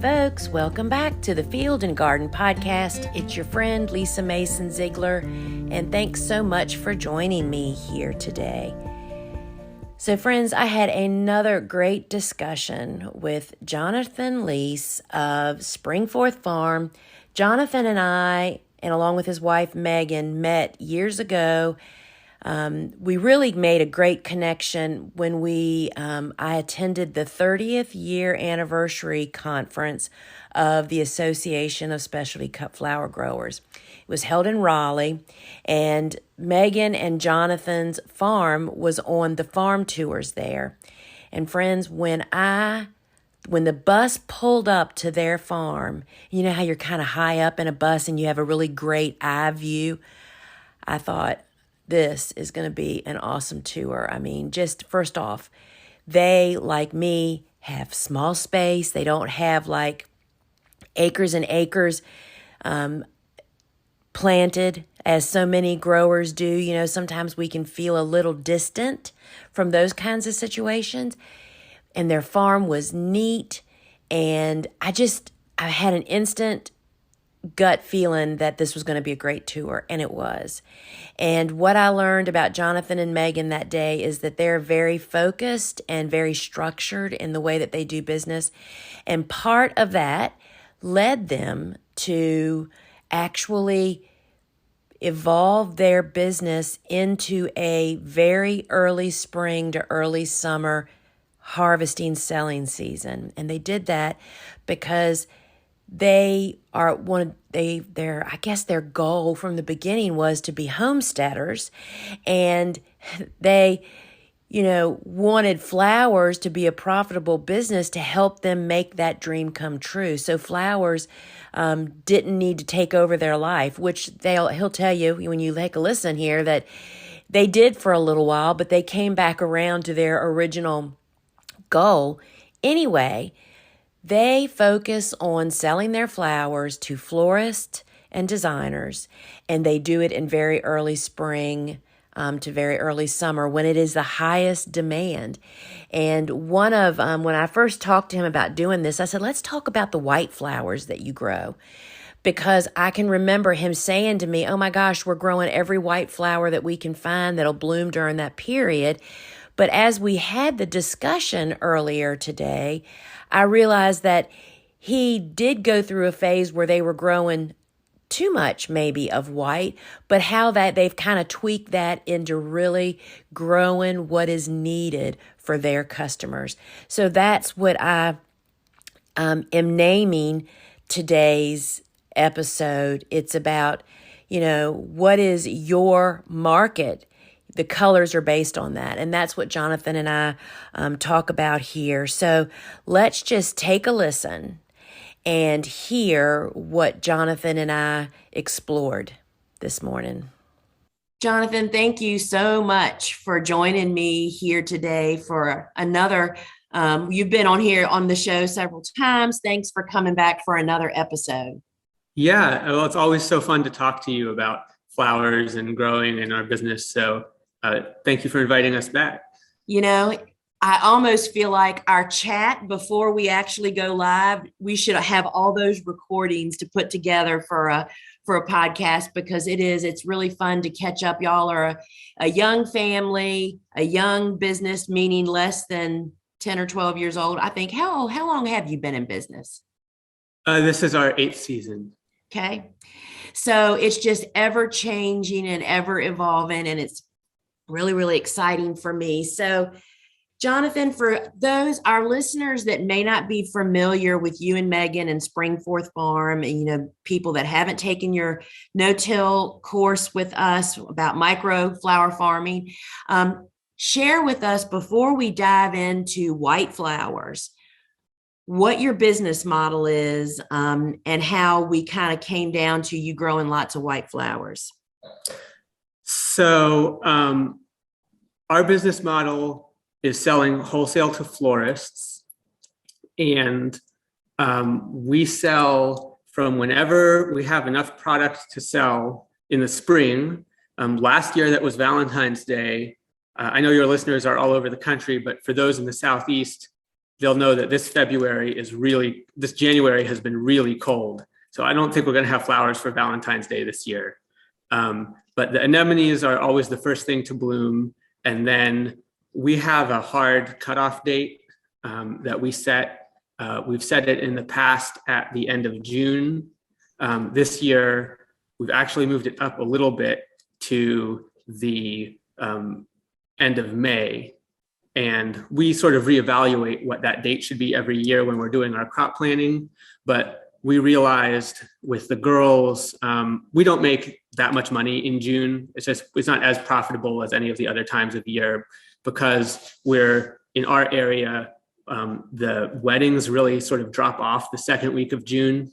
folks, welcome back to the Field and Garden Podcast. It's your friend Lisa Mason Ziegler, and thanks so much for joining me here today. So friends, I had another great discussion with Jonathan Leiss of Springforth Farm. Jonathan and I, and along with his wife Megan, met years ago. We really made a great connection when I attended the 30th year anniversary conference of the Association of Specialty Cut Flower Growers. It was held in Raleigh, and Megan and Jonathan's farm was on the farm tours there. And friends, when the bus pulled up to their farm, you know how you're kind of high up in a bus and you have a really great eye view? I thought, this is going to be an awesome tour. I mean, just first off, they, like me, have small space. They don't have like acres and acres planted as so many growers do. You know, sometimes we can feel a little distant from those kinds of situations. And their farm was neat. And I had an instant gut feeling that this was going to be a great tour, and it was. And what I learned about Jonathan and Megan that day is that they're very focused and very structured in the way that they do business. And part of that led them to actually evolve their business into a very early spring to early summer harvesting selling season. And they did that because I guess their goal from the beginning was to be homesteaders, and they, wanted flowers to be a profitable business to help them make that dream come true. So flowers didn't need to take over their life, which he'll tell you when you take a listen here that they did for a little while, but they came back around to their original goal. Anyway, they focus on selling their flowers to florists and designers, and they do it in very early spring to very early summer when it is the highest demand. And when I first talked to him about doing this, I said, let's talk about the white flowers that you grow. Because I can remember him saying to me, oh my gosh, we're growing every white flower that we can find that'll bloom during that period. But as we had the discussion earlier today, I realized that he did go through a phase where they were growing too much maybe of white, but how that they've kind of tweaked that into really growing what is needed for their customers. So that's what I am naming today's episode. It's about, what is your market? The colors are based on that. And that's what Jonathan and I talk about here. So let's just take a listen and hear what Jonathan and I explored this morning. Jonathan, thank you so much for joining me here today for another. You've been on here on the show several times. Thanks for coming back for another episode. Yeah, well, it's always so fun to talk to you about flowers and growing in our business. So thank you for inviting us back. I almost feel like our chat before we actually go live, we should have all those recordings to put together for a podcast, because it's really fun to catch up. Y'all are a young family, a young business, meaning less than 10 or 12 years old. I think, how long have you been in business? This is our 8th season. Okay. So it's just ever changing and ever evolving, and it's really, really exciting for me. So Jonathan, for our listeners that may not be familiar with you and Megan and Springforth Farm, and, people that haven't taken your no-till course with us about micro flower farming, share with us before we dive into white flowers, what your business model is, and how we kind of came down to you growing lots of white flowers. So our business model is selling wholesale to florists, and we sell from whenever we have enough product to sell in the spring. Last year, that was Valentine's Day. I know your listeners are all over the country, but for those in the Southeast, they'll know that this January has been really cold. So I don't think we're going to have flowers for Valentine's Day this year. But the anemones are always the first thing to bloom. And then we have a hard cutoff date that we set. We've set it in the past at the end of June. This year, we've actually moved it up a little bit to the end of May. And we sort of reevaluate what that date should be every year when we're doing our crop planning. But we realized with the girls, we don't make that much money in June. It's not as profitable as any of the other times of year, because we're in our area, the weddings really sort of drop off the second week of June.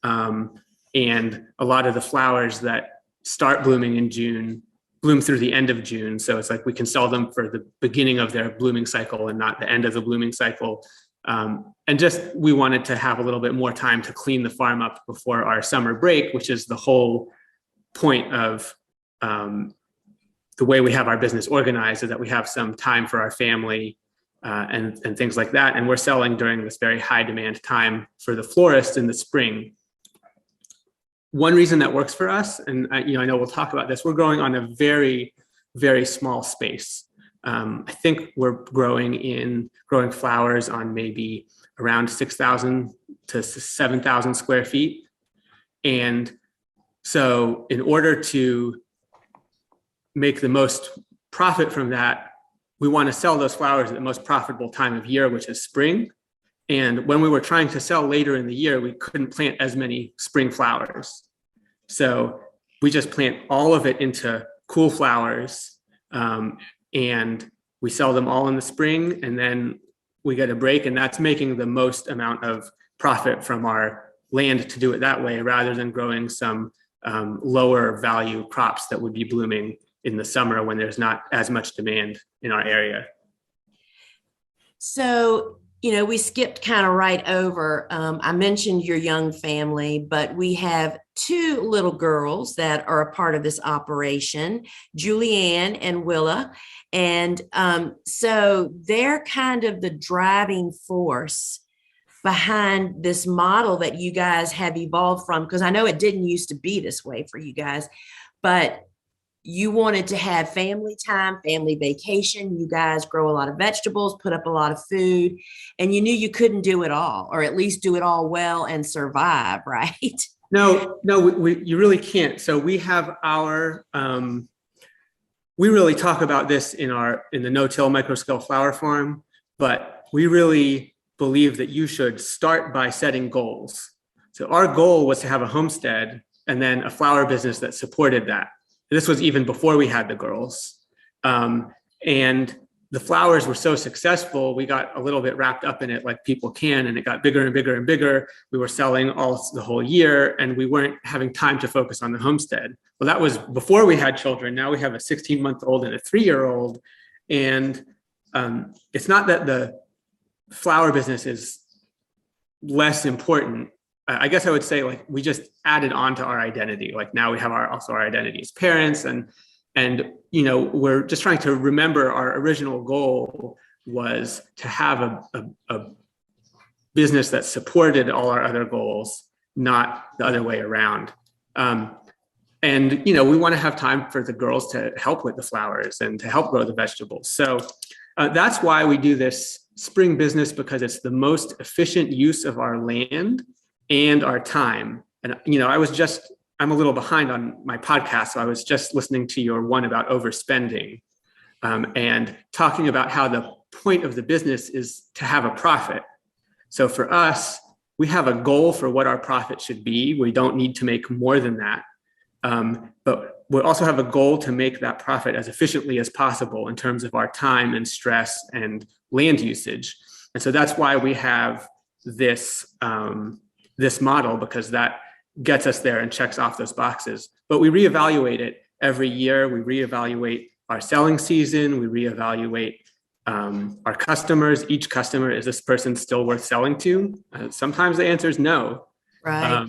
And a lot of the flowers that start blooming in June bloom through the end of June. So it's like we can sell them for the beginning of their blooming cycle and not the end of the blooming cycle. And just, we wanted to have a little bit more time to clean the farm up before our summer break, which is the whole point of the way we have our business organized, is that we have some time for our family and things like that. And we're selling during this very high demand time for the florists in the spring. One reason that works for us, and I know we'll talk about this, we're growing on a very, very small space. I think we're growing flowers on maybe around 6,000 to 7,000 square feet. And so in order to make the most profit from that, we want to sell those flowers at the most profitable time of year, which is spring. And when we were trying to sell later in the year, we couldn't plant as many spring flowers. So we just plant all of it into cool flowers, and we sell them all in the spring, and then we get a break, and that's making the most amount of profit from our land to do it that way, rather than growing some lower value crops that would be blooming in the summer when there's not as much demand in our area. So, we skipped kind of right over, I mentioned your young family, but we have two little girls that are a part of this operation, Julianne and Willa. And so they're kind of the driving force behind this model that you guys have evolved from, because I know it didn't used to be this way for you guys, but you wanted to have family time, family vacation. You guys grow a lot of vegetables, put up a lot of food, and you knew you couldn't do it all, or at least do it all well and survive, right? No, you really can't. So we have our, we really talk about this in the no-till microscale flower farm, but we really believe that you should start by setting goals. So our goal was to have a homestead and then a flower business that supported that. This was even before we had the girls. And the flowers were so successful, we got a little bit wrapped up in it like people can, and it got bigger and bigger and bigger. We were selling the whole year, and we weren't having time to focus on the homestead. Well, that was before we had children. Now we have a 16-month-old and a 3-year-old. And it's not that the flower business is less important. I guess I would say, like, we just added on to our identity. Like, now we have also our identity as parents, and we're just trying to remember our original goal was to have a business that supported all our other goals, not the other way around. And we want to have time for the girls to help with the flowers and to help grow the vegetables. So that's why we do this spring business, because it's the most efficient use of our land and our time. And, I'm a little behind on my podcast, so I was just listening to your one about overspending and talking about how the point of the business is to have a profit. So for us, we have a goal for what our profit should be. We don't need to make more than that. But we also have a goal to make that profit as efficiently as possible in terms of our time and stress and land usage. And so that's why we have this model, because that gets us there and checks off those boxes. But we reevaluate it every year. We reevaluate our selling season. We reevaluate our customers. Each customer, is this person still worth selling to? Sometimes the answer is no. Right.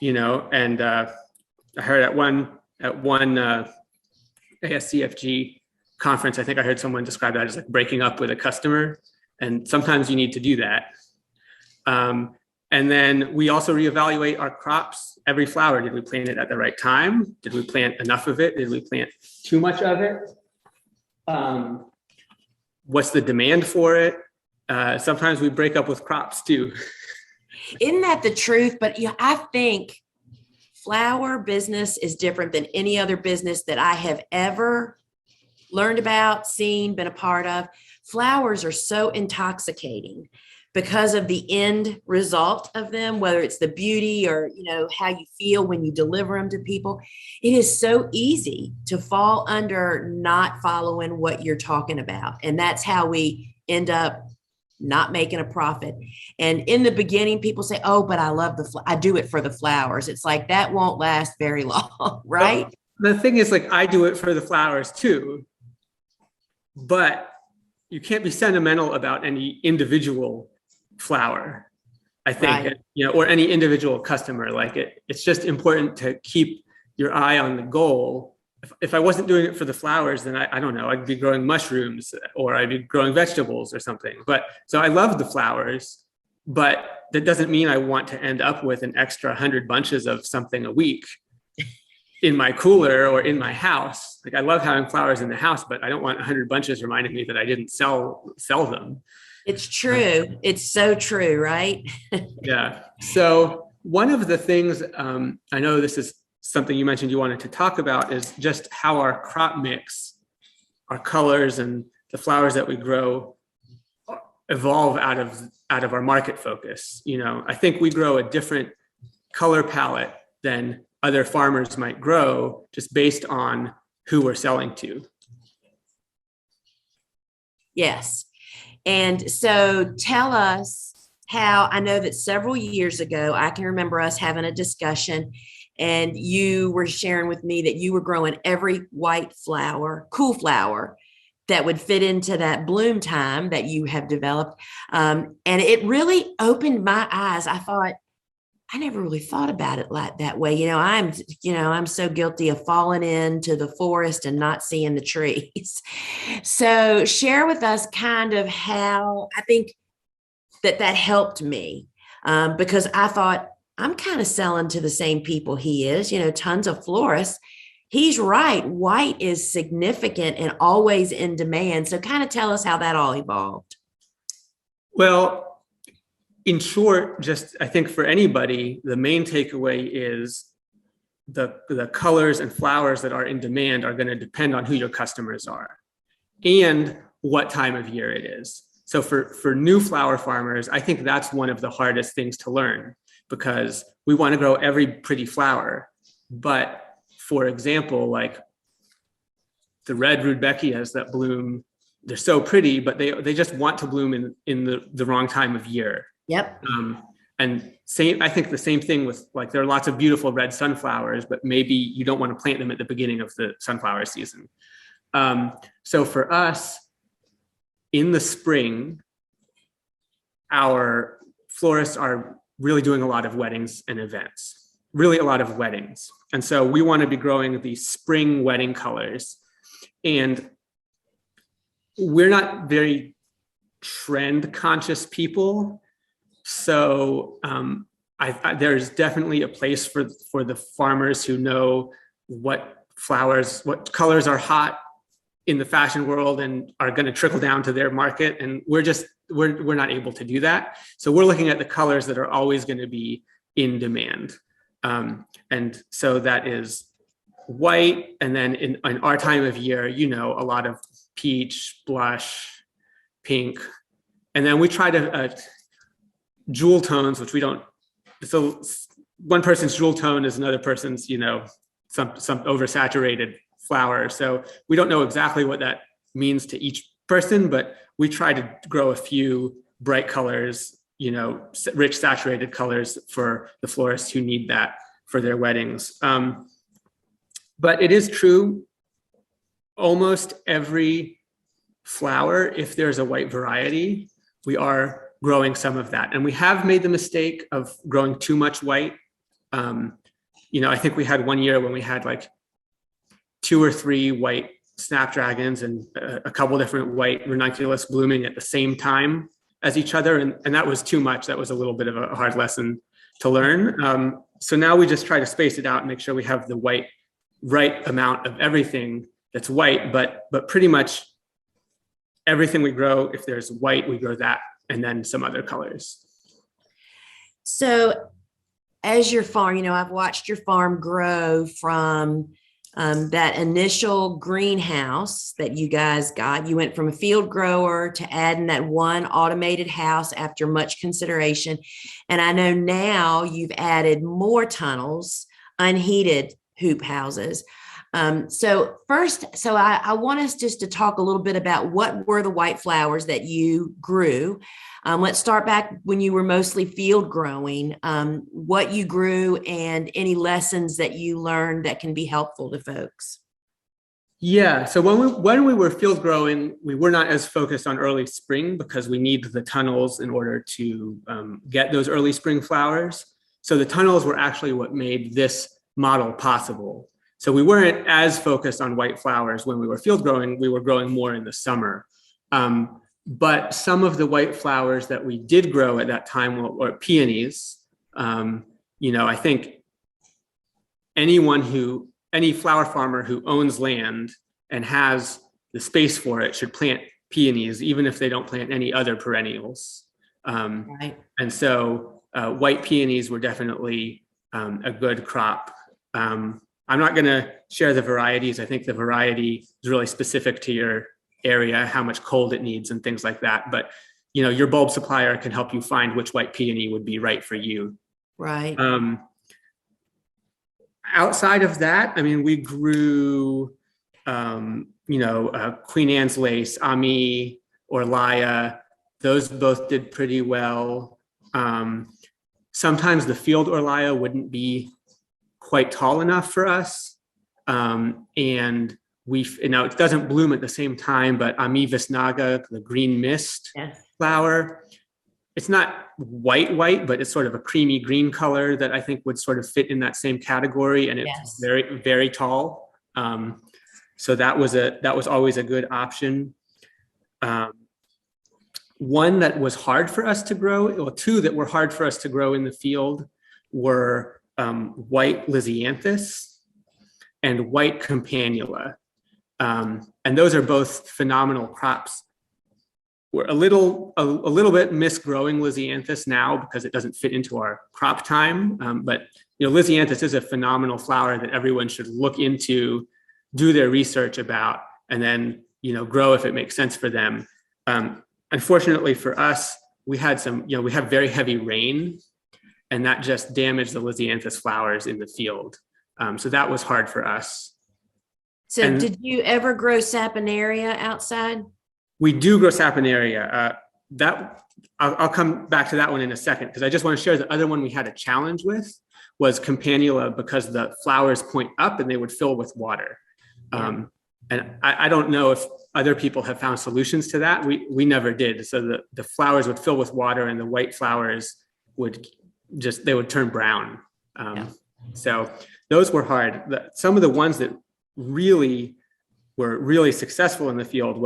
And I heard at one ASCFG conference, I think I heard someone describe that as like breaking up with a customer. And sometimes you need to do that. And then we also reevaluate our crops every flower. Did we plant it at the right time? Did we plant enough of it? Did we plant too much of it? What's the demand for it? Sometimes we break up with crops too. Isn't that the truth? But yeah, I think flower business is different than any other business that I have ever learned about, seen, been a part of. Flowers are so intoxicating because of the end result of them, whether it's the beauty or, you know, how you feel when you deliver them to people. It is so easy to fall under not following what you're talking about. And that's how we end up not making a profit. And in the beginning, people say, oh, but I love I do it for the flowers. It's like, that won't last very long, right? Well, the thing is, like, I do it for the flowers too, but you can't be sentimental about any individual flower, I think, Right. You know, or any individual customer. Like it's just important to keep your eye on the goal. If I wasn't doing it for the flowers, then I don't know, I'd be growing mushrooms or I'd be growing vegetables or something. But so I love the flowers, but that doesn't mean I want to end up with an extra 100 bunches of something a week in my cooler or in my house. Like, I love having flowers in the house, but I don't want 100 bunches reminding me that I didn't sell them. It's true. It's so true, right? Yeah. So one of the things, I know this is something you mentioned you wanted to talk about, is just how our crop mix, our colors and the flowers that we grow evolve out of our market focus. You know, I think we grow a different color palette than other farmers might grow just based on who we're selling to. Yes. And so tell us how, I know that several years ago, I can remember us having a discussion and you were sharing with me that you were growing every white flower, cool flower that would fit into that bloom time that you have developed. And it really opened my eyes. I thought, I never really thought about it like that way. I'm so guilty of falling into the forest and not seeing the trees. So share with us kind of how I think that helped me, because I thought, I'm kind of selling to the same people he is, tons of florists. He's right. White is significant and always in demand. So kind of tell us how that all evolved. Well, in short, just I think for anybody, the main takeaway is the colors and flowers that are in demand are going to depend on who your customers are and what time of year it is. So for new flower farmers, I think that's one of the hardest things to learn, because we want to grow every pretty flower. But for example, like the red rudbeckias that bloom, they're so pretty, but they just want to bloom in the wrong time of year. Yep. And I think the same thing with, like, there are lots of beautiful red sunflowers, but maybe you don't want to plant them at the beginning of the sunflower season. So for us, in the spring, our florists are really doing a lot of weddings and events, really a lot of weddings. And so we want to be growing these spring wedding colors. And we're not very trend conscious people. So there's definitely a place for the farmers who know what colors are hot in the fashion world and are going to trickle down to their market. And we're not able to do that. So we're looking at the colors that are always going to be in demand. And so that is white. And then in our time of year, a lot of peach, blush, pink. And then we try to jewel tones, which we don't. So one person's jewel tone is another person's, some oversaturated flower. So we don't know exactly what that means to each person, but we try to grow a few bright colors, rich saturated colors for the florists who need that for their weddings. But it is true, almost every flower, if there's a white variety, we are growing some of that. And we have made the mistake of growing too much white. I think we had one year when we had like 2 or 3 white Snapdragons and a couple different white Ranunculus blooming at the same time as each other. And that was too much. That was a little bit of a hard lesson to learn. So now we just try to space it out and make sure we have the right amount of everything that's white, but pretty much everything we grow, if there's white, we grow that, and then some other colors. So as your farm, I've watched your farm grow from that initial greenhouse that you guys got. You went from a field grower to adding that one automated house after much consideration. And I know now you've added more tunnels, unheated hoop houses. So I want us just to talk a little bit about what were the white flowers that you grew. Let's start back when you were mostly field growing, what you grew and any lessons that you learned that can be helpful to folks. Yeah, so when we were field growing, we were not as focused on early spring because we need the tunnels in order to get those early spring flowers. So the tunnels were actually what made this model possible. So we weren't as focused on white flowers when we were field growing. We were growing more in the summer. But some of the white flowers that we did grow at that time were peonies. I think any flower farmer who owns land and has the space for it should plant peonies, even if they don't plant any other perennials. Right. And so white peonies were definitely a good crop. I'm not going to share the varieties. I think the variety is really specific to your area, how much cold it needs and things like that. But, your bulb supplier can help you find which white peony would be right for you. Right. Outside of that, we grew, Queen Anne's lace, Ammi, Oralya. Those both did pretty well. Sometimes the field Oralya wouldn't be quite tall enough for us. And it doesn't bloom at the same time, but Ammi Visnaga, the green mist flower, it's not white, but it's sort of a creamy green color that I think would sort of fit in that same category. And it's very, very tall. So that was always a good option. One that was hard for us to grow, or two that were hard for us to grow in the field were white Lisianthus and white Campanula. And those are both phenomenal crops. We're a little bit misgrowing Lisianthus now because it doesn't fit into our crop time. But Lisianthus is a phenomenal flower that everyone should look into, do their research about, and then grow if it makes sense for them. Unfortunately for us, we have very heavy rain, and that just damaged the Lisianthus flowers in the field. So that was hard for us. So did you ever grow Sapenaria outside? We do grow Sapenaria. I'll come back to that one in a second, because I just want to share the other one we had a challenge with was Campanula, because the flowers point up and they would fill with water. And I don't know if other people have found solutions to that. We never did. So the flowers would fill with water and the white flowers would turn brown. So those were hard. Some of the ones that really were really successful in the field,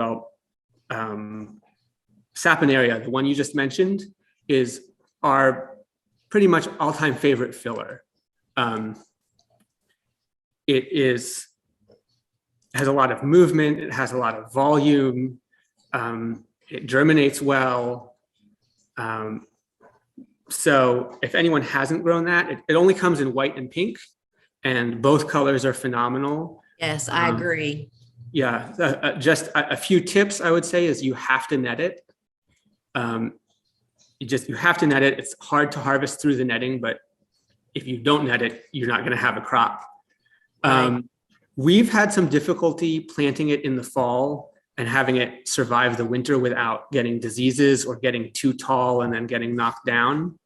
Sapenaria, the one you just mentioned, is our pretty much all-time favorite filler. It has a lot of movement, it has a lot of volume, it germinates well. So if anyone hasn't grown that, it only comes in white and pink, and both colors are phenomenal. Yes, I agree. Yeah, just a few tips I would say is you have to net it. You have to net it. It's hard to harvest through the netting, but if you don't net it, you're not going to have a crop. Right. We've had some difficulty planting it in the fall and having it survive the winter without getting diseases or getting too tall and then getting knocked down.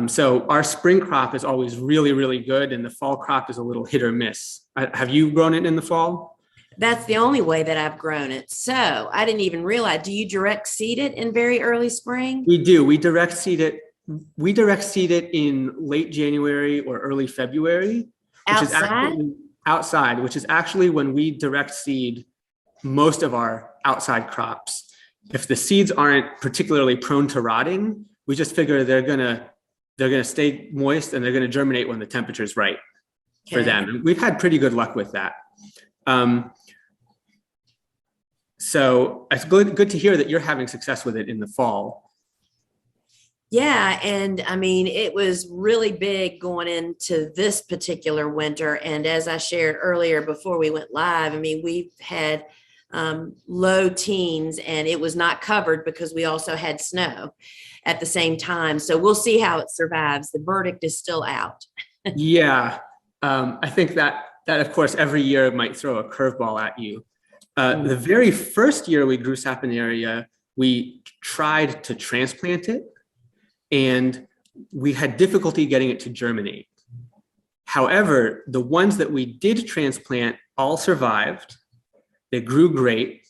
So our spring crop is always really, really good, and the fall crop is a little hit or miss. Have you grown it in the fall? That's the only way that I've grown it. So I didn't even realize, do you direct seed it in very early spring? We do. We direct seed it. We direct seed it in late January or early February. Outside? Outside, which is actually when we direct seed most of our outside crops. If the seeds aren't particularly prone to rotting, we just figure they're gonna stay moist and they're gonna germinate when the temperature is right for them. And we've had pretty good luck with that. So it's good to hear that you're having success with it in the fall. Yeah, and I mean, it was really big going into this particular winter. And as I shared earlier before we went live, I mean, we've had low teens, and it was not covered because we also had snow at the same time. So we'll see how it survives. The verdict is still out. Yeah, I think that of course every year might throw a curveball at you. The very first year we grew Sapenaria, we tried to transplant it, and we had difficulty getting it to germinate. However, the ones that we did transplant all survived. They grew great.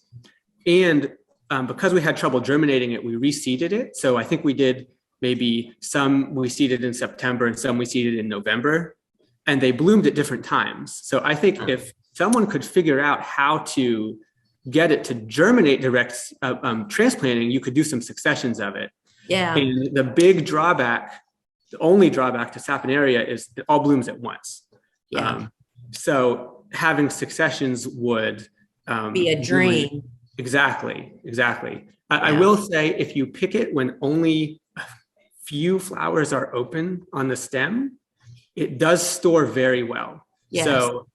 And because we had trouble germinating it, we reseeded it. So I think we did maybe some we seeded in September and some we seeded in November, and they bloomed at different times. So I think if someone could figure out how to get it to germinate direct transplanting, you could do some successions of it. Yeah. And the only drawback to Sapenaria is it all blooms at once. Yeah. So having successions would be a dream. Really, exactly. I will say, if you pick it when only a few flowers are open on the stem, it does store very well. Yes. So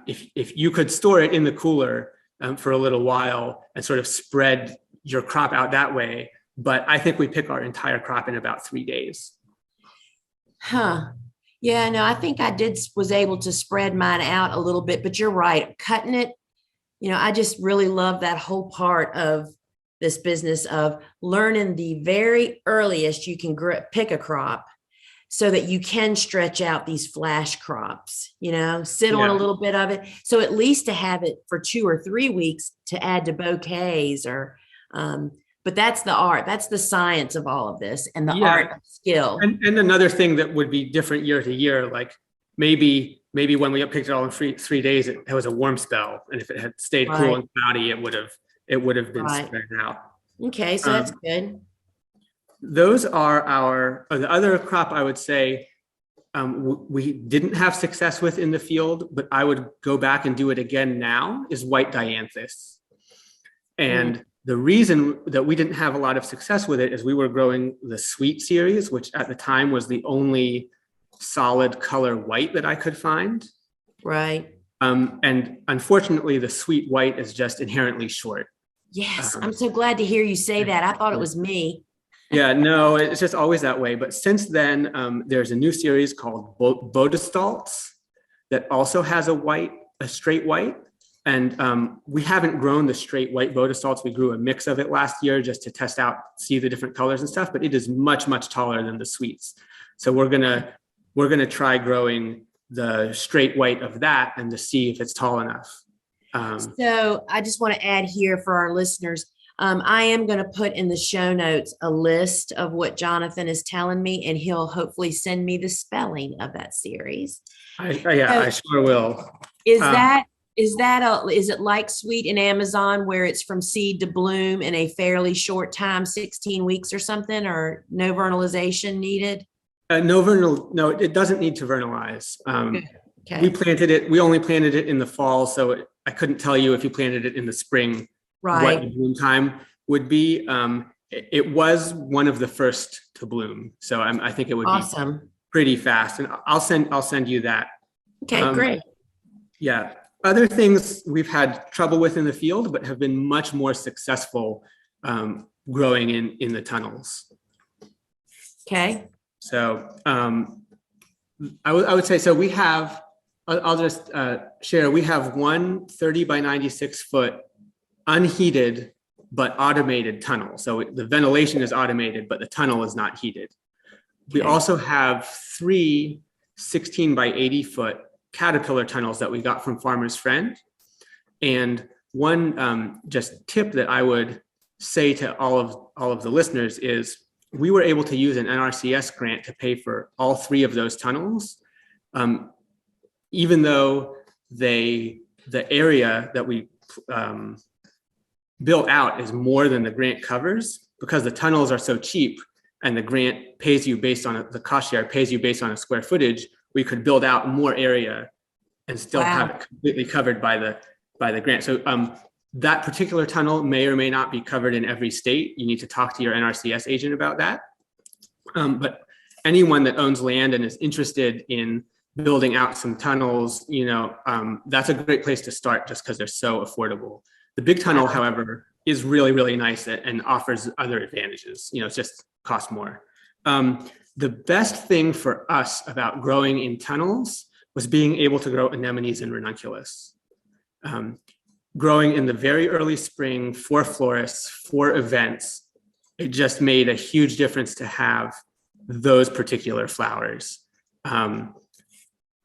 if you could store it in the cooler for a little while and sort of spread your crop out that way. But I think we pick our entire crop in about 3 days. Huh. Yeah, no, I think I was able to spread mine out a little bit, but you're right. Cutting it, I just really love that whole part of this business of learning the very earliest you can pick a crop so that you can stretch out these flash crops, sit on a little bit of it. So at least to have it for 2 or 3 weeks to add to bouquets but that's the art. That's the science of all of this, and the art of skill. And another thing that would be different year to year, like maybe when we picked it all in 3 days, it was a warm spell, and if it had stayed cool and cloudy, it would have been spread out. Okay, so that's good. Those are the other crop I would say we didn't have success with in the field, but I would go back and do it again now, is white Dianthus. And the reason that we didn't have a lot of success with it is we were growing the sweet series, which at the time was the only solid color white that I could find. Right. And unfortunately, the sweet white is just inherently short. Yes, I'm so glad to hear you say that. I thought it was me. Yeah, no, it's just always that way. But since then, there's a new series called Bodestolz that also has a straight white. And we haven't grown the straight white Bodestolz. We grew a mix of it last year just to test out, see the different colors and stuff. But it is much, much taller than the sweets. So we're gonna try growing the straight white of that and to see if it's tall enough. So I just want to add here for our listeners, I am going to put in the show notes a list of what Jonathan is telling me, and he'll hopefully send me the spelling of that series. I sure will. Is it like sweet in Amazon where it's from seed to bloom in a fairly short time, 16 weeks or something, or no vernalization needed? No, it doesn't need to vernalize. Okay. We only planted it in the fall, so I couldn't tell you if you planted it in the spring, what the bloom time would be. It was one of the first to bloom, so I think it would be pretty fast. And I'll send you that. Okay, great. Yeah. Other things we've had trouble with in the field, but have been much more successful growing in the tunnels. Okay. So I would say, so we have, I'll just share, we have one 30 by 96 foot unheated but automated tunnel. So the ventilation is automated, but the tunnel is not heated. We also have 3 16 by 80 foot caterpillar tunnels that we got from Farmer's Friend. And one just tip that I would say to all of the listeners is we were able to use an NRCS grant to pay for all 3 of those tunnels, even though the area that we built out is more than the grant covers, because the tunnels are so cheap and the grant pays you based on the cost share pays you based on a square footage. We could build out more area and still have it completely covered by the grant. So that particular tunnel may or may not be covered in every state. You need to talk to your NRCS agent about that. But anyone that owns land and is interested in building out some tunnels, that's a great place to start just because they're so affordable. The big tunnel, however, is really, really nice and offers other advantages. It just costs more. The best thing for us about growing in tunnels was being able to grow anemones and ranunculus. Growing in the very early spring for florists, for events, it just made a huge difference to have those particular flowers. I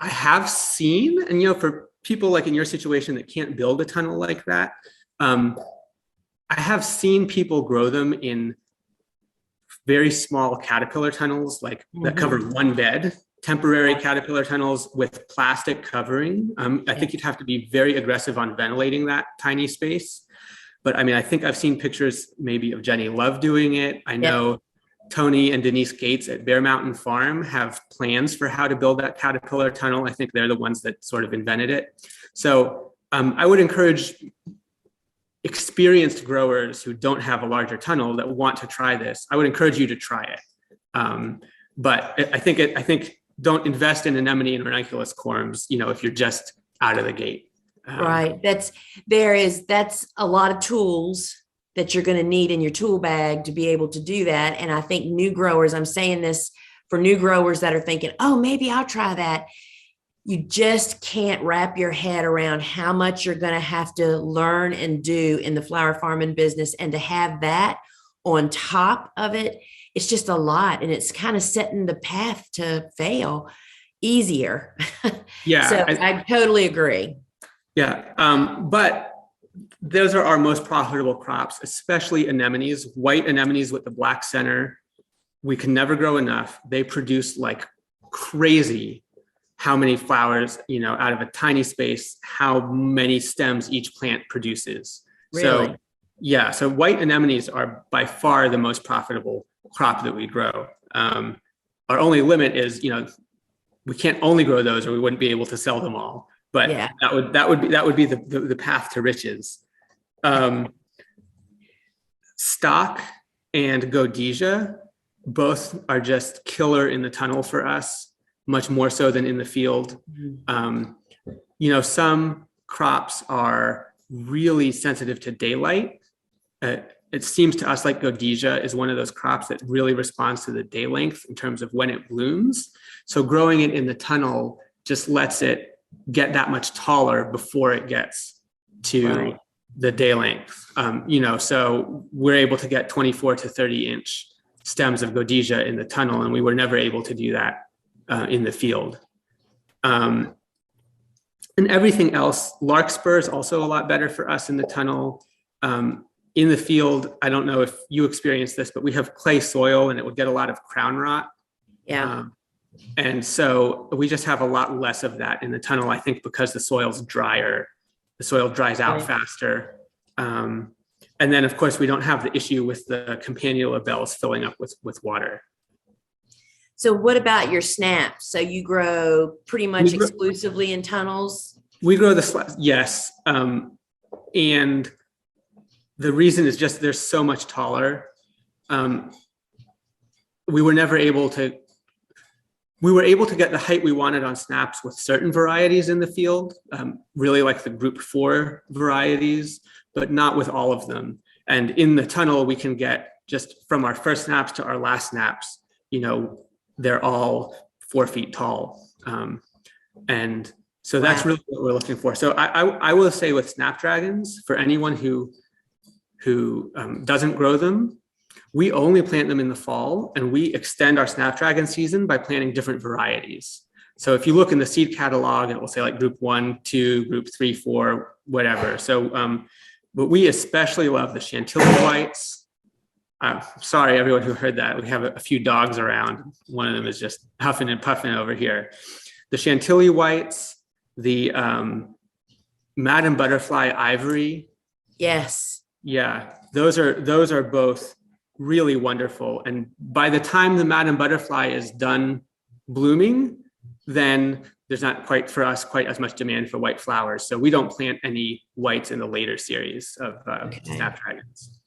have seen, and for people like in your situation that can't build a tunnel like that, I have seen people grow them in very small caterpillar tunnels, like that cover one bed, temporary caterpillar tunnels with plastic covering. I think you'd have to be very aggressive on ventilating that tiny space. But I mean, I think I've seen pictures maybe of Jenny Love doing it. I know Tony and Denise Gates at Bear Mountain Farm have plans for how to build that caterpillar tunnel. I think they're the ones that sort of invented it. So I would encourage experienced growers who don't have a larger tunnel that want to try this. I would encourage you to try it. But I think don't invest in anemone and ranunculus corms, if you're just out of the gate. Right. That's a lot of tools that you're going to need in your tool bag to be able to do that. And I think new growers, I'm saying this for new growers that are thinking, oh, maybe I'll try that. You just can't wrap your head around how much you're going to have to learn and do in the flower farming business. And to have that on top of it, it's just a lot. And it's kind of setting the path to fail easier. Yeah. So I totally agree. Yeah. But those are our most profitable crops, especially anemones, white anemones with the black center. We can never grow enough. They produce like crazy how many flowers, out of a tiny space, how many stems each plant produces. Really? So white anemones are by far the most profitable crop that we grow. Our only limit is, we can't only grow those or we wouldn't be able to sell them all. But that would be the path to riches. Stock and Godesia both are just killer in the tunnel for us, much more so than in the field. Some crops are really sensitive to daylight. It seems to us like Godesia is one of those crops that really responds to the day length in terms of when it blooms. So growing it in the tunnel just lets it get that much taller before it gets to the day length. So we're able to get 24 to 30 inch stems of Godesia in the tunnel, and we were never able to do that in the field. And everything else, Larkspur is also a lot better for us in the tunnel. In the field, I don't know if you experienced this, but we have clay soil and it would get a lot of crown rot. Yeah. And so we just have a lot less of that in the tunnel, I think, because the soil's drier. The soil dries out faster. And then, of course, we don't have the issue with the Companiola bells filling up with water. So what about your snaps? So you grow pretty much exclusively in tunnels? We grow yes. And the reason is just they're so much taller. We were able to get the height we wanted on snaps with certain varieties in the field, really like the group 4 varieties, but not with all of them. And in the tunnel, we can get just from our first snaps to our last snaps, they're all 4 feet tall. And so that's really what we're looking for. So I will say with Snapdragons, for anyone who doesn't grow them, we only plant them in the fall, and we extend our Snapdragon season by planting different varieties. So if you look in the seed catalog, it will say like group 1, 2, group 3, 4, whatever. So, but we especially love the Chantilly Whites. Sorry, everyone who heard that. We have a few dogs around. One of them is just huffing and puffing over here. The Chantilly Whites, the Madam Butterfly Ivory. Yes. Yeah, those are both really wonderful. And by the time the Madam Butterfly is done blooming, then there's not quite as much demand for white flowers. So we don't plant any whites in the later series of Snapdragons.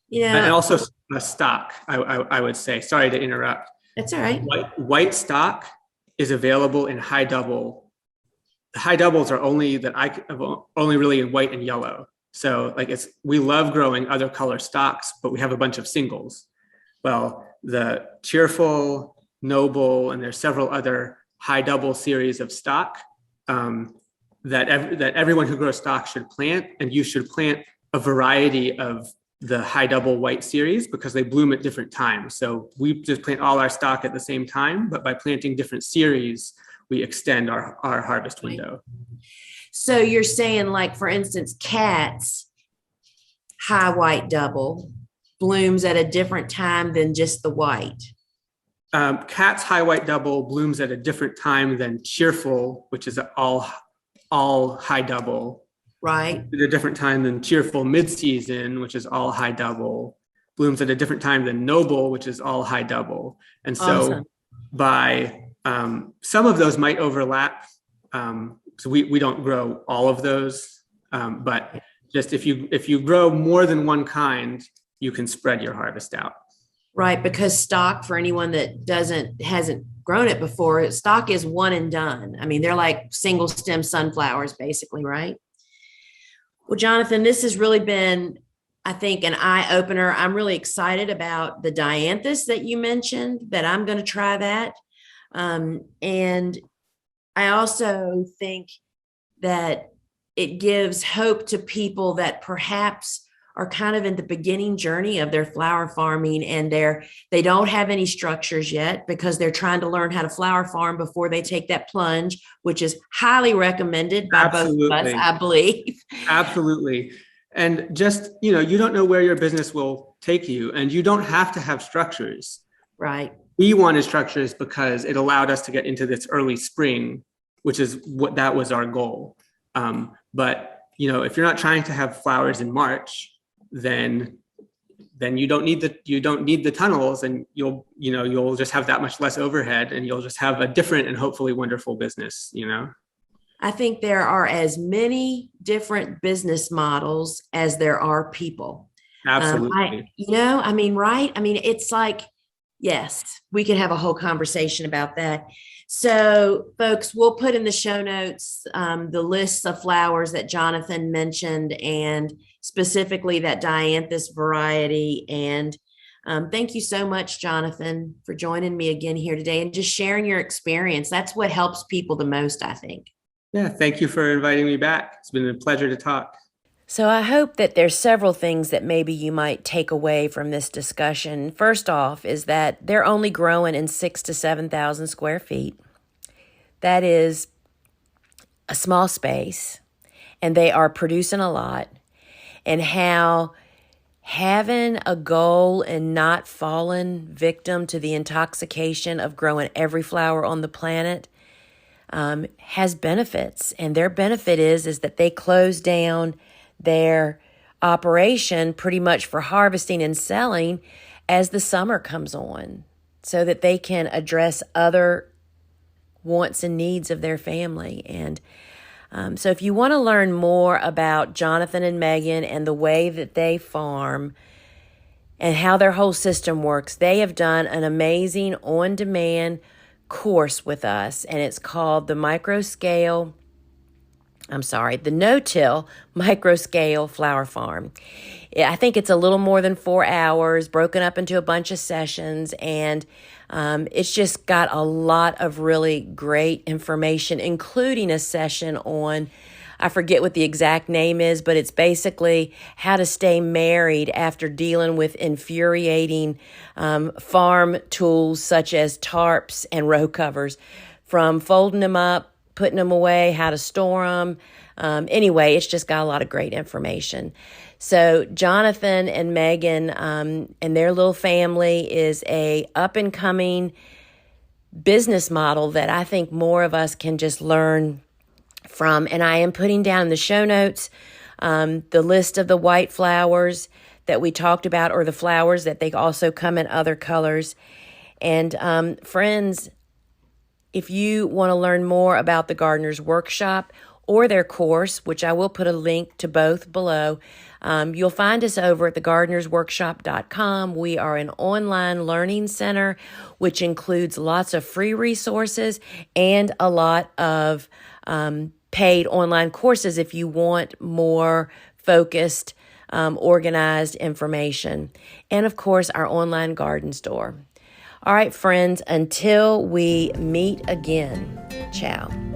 Yeah. And also a stock, I would say. Sorry to interrupt. That's all right. White stock is available in high double. The high doubles are only really in white and yellow. So we love growing other color stocks, but we have a bunch of singles. Well, the Cheerful, Noble, and there's several other high double series of stock that everyone who grows stock should plant, and you should plant a variety of the high double white series because they bloom at different times. So we just plant all our stock at the same time, but by planting different series, we extend our harvest window. So you're saying, like, for instance, Katz high white double blooms at a different time than just the white. Katz high white double blooms at a different time than Cheerful, which is all high double. Right. At a different time than Cheerful Midseason, which is all high double. Blooms at a different time than Noble, which is all high double. And so awesome. By some of those might overlap. So we don't grow all of those, but just if you grow more than one kind, you can spread your harvest out. Right, because stock, for anyone that hasn't grown it before, stock is one and done. I mean, they're like single stem sunflowers, basically, right? Well, Jonathan, this has really been, I think, an eye opener. I'm really excited about the Dianthus that you mentioned, that I'm going to try that. And I also think that it gives hope to people that perhaps are kind of in the beginning journey of their flower farming, and they don't have any structures yet because they're trying to learn how to flower farm before they take that plunge, which is highly recommended by Absolutely. both of us, I believe. Absolutely. And just, you don't know where your business will take you, and you don't have to have structures. Right. We wanted structures because it allowed us to get into this early spring, which is that was our goal. But if you're not trying to have flowers in March, then you don't need the tunnels, and you'll just have that much less overhead, and you'll just have a different and hopefully wonderful business. I think there are as many different business models as there are people. Absolutely. Right? I mean, it's like, yes, we could have a whole conversation about that. So, folks, we'll put in the show notes the lists of flowers that Jonathan mentioned, and specifically that Dianthus variety. And thank you so much, Jonathan, for joining me again here today and just sharing your experience. That's what helps people the most, I think. Yeah, thank you for inviting me back. It's been a pleasure to talk. So I hope that there's several things that maybe you might take away from this discussion. First off is that they're only growing in 6,000 to 7,000 square feet. That is a small space, and they are producing a lot. And how having a goal and not falling victim to the intoxication of growing every flower on the planet has benefits. And their benefit is that they close down their operation pretty much for harvesting and selling as the summer comes on, so that they can address other wants and needs of their family. And so if you want to learn more about Jonathan and Megan and the way that they farm and how their whole system works, they have done an amazing on-demand course with us, and it's called the no-till micro-scale flower farm. I think it's a little more than 4 hours, broken up into a bunch of sessions, and it's just got a lot of really great information, including a session on, I forget what the exact name is, but it's basically how to stay married after dealing with infuriating farm tools such as tarps and row covers, from folding them up, putting them away, how to store them. Anyway, it's just got a lot of great information. So Jonathan and Megan and their little family is a up-and-coming business model that I think more of us can just learn from. And I am putting down in the show notes the list of the white flowers that we talked about, or the flowers that they also come in other colors. And friends, if you want to learn more about the Gardener's Workshop or their course, which I will put a link to both below, you'll find us over at thegardenersworkshop.com. We are an online learning center, which includes lots of free resources and a lot of paid online courses if you want more focused, organized information. And of course, our online garden store. All right, friends, until we meet again, ciao.